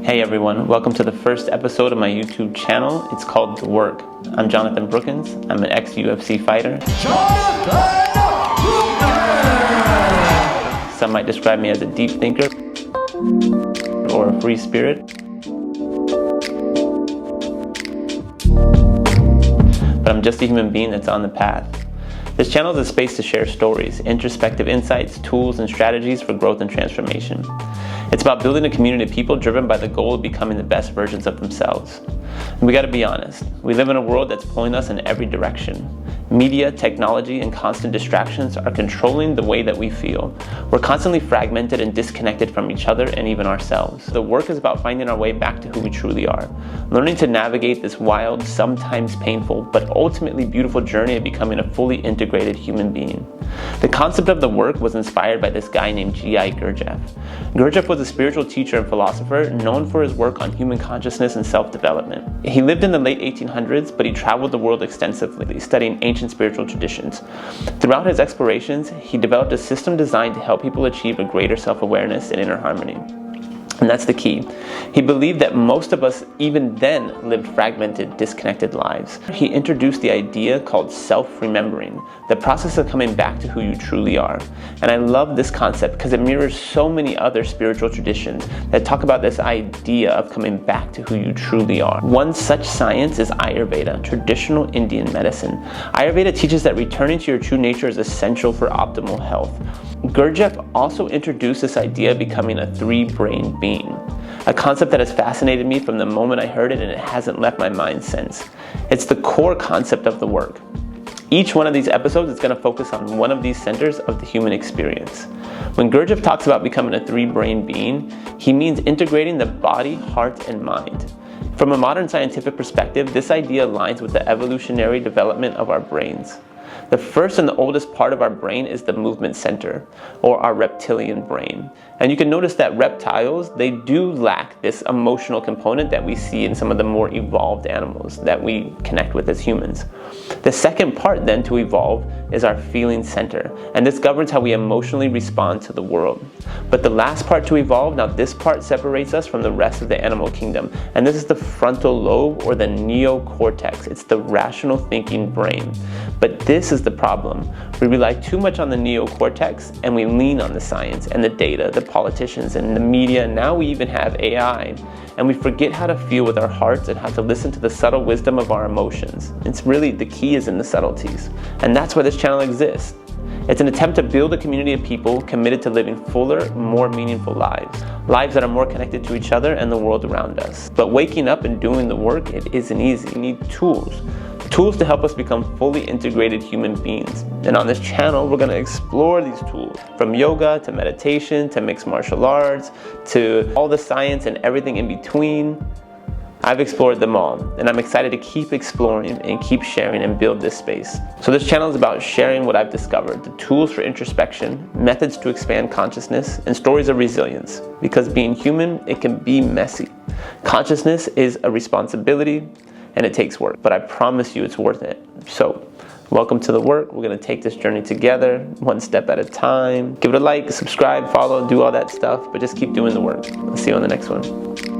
Hey everyone, welcome to the first episode of my YouTube channel. It's called The Work. I'm Jonathan Brookins. I'm an ex-UFC fighter. Jonathan Brookins! Some might describe me as a deep thinker or a free spirit. But I'm just a human being that's on the path. This channel is a space to share stories, introspective insights, tools, and strategies for growth and transformation. It's about building a community of people driven by the goal of becoming the best versions of themselves. And we gotta be honest, we live in a world that's pulling us in every direction. Media, technology, and constant distractions are controlling the way that we feel. We're constantly fragmented and disconnected from each other and even ourselves. The work is about finding our way back to who we truly are, learning to navigate this wild, sometimes painful, but ultimately beautiful journey of becoming a fully integrated human being. The concept of the work was inspired by this guy named Gurdjieff. Gurdjieff was a spiritual teacher and philosopher known for his work on human consciousness and self-development. He lived in the late 1800s, but he traveled the world extensively, studying ancient spiritual traditions. Throughout his explorations, he developed a system designed to help people achieve a greater self-awareness and inner harmony. And that's the key. He believed that most of us even then lived fragmented, disconnected lives. He introduced the idea called self-remembering, the process of coming back to who you truly are. And I love this concept because it mirrors so many other spiritual traditions that talk about this idea of coming back to who you truly are. One such science is Ayurveda, traditional Indian medicine. Ayurveda teaches that returning to your true nature is essential for optimal health. Gurdjieff also introduced this idea of becoming a three-brain being, a concept that has fascinated me from the moment I heard it, and it hasn't left my mind since. It's the core concept of the work. Each one of these episodes is going to focus on one of these centers of the human experience. When Gurdjieff talks about becoming a three-brain being, he means integrating the body, heart, and mind. From a modern scientific perspective, this idea aligns with the evolutionary development of our brains. The first and the oldest part of our brain is the movement center, or our reptilian brain. And you can notice that reptiles, they do lack this emotional component that we see in some of the more evolved animals that we connect with as humans. The second part then to evolve is our feeling center, and this governs how we emotionally respond to the world. But the last part to evolve, now this part separates us from the rest of the animal kingdom, and this is the frontal lobe or the neocortex. It's the rational thinking brain. But this is the problem. We rely too much on the neocortex and we lean on the science and the data, the politicians and the media, and now we even have AI. And we forget how to feel with our hearts and how to listen to the subtle wisdom of our emotions. It's really, the key is in the subtleties. And that's why this channel exists. It's an attempt to build a community of people committed to living fuller, more meaningful lives. Lives that are more connected to each other and the world around us. But waking up and doing the work, it isn't easy. You need tools. Tools to help us become fully integrated human beings. And on this channel, we're going to explore these tools. From yoga to meditation to mixed martial arts to all the science and everything in between. I've explored them all, and I'm excited to keep exploring and keep sharing and build this space. So this channel is about sharing what I've discovered, the tools for introspection, methods to expand consciousness, and stories of resilience. Because being human, it can be messy. Consciousness is a responsibility, and it takes work, but I promise you it's worth it. So, welcome to The Work. We're gonna take this journey together, one step at a time. Give it a like, subscribe, follow, do all that stuff, but just keep doing the work. I'll see you on the next one.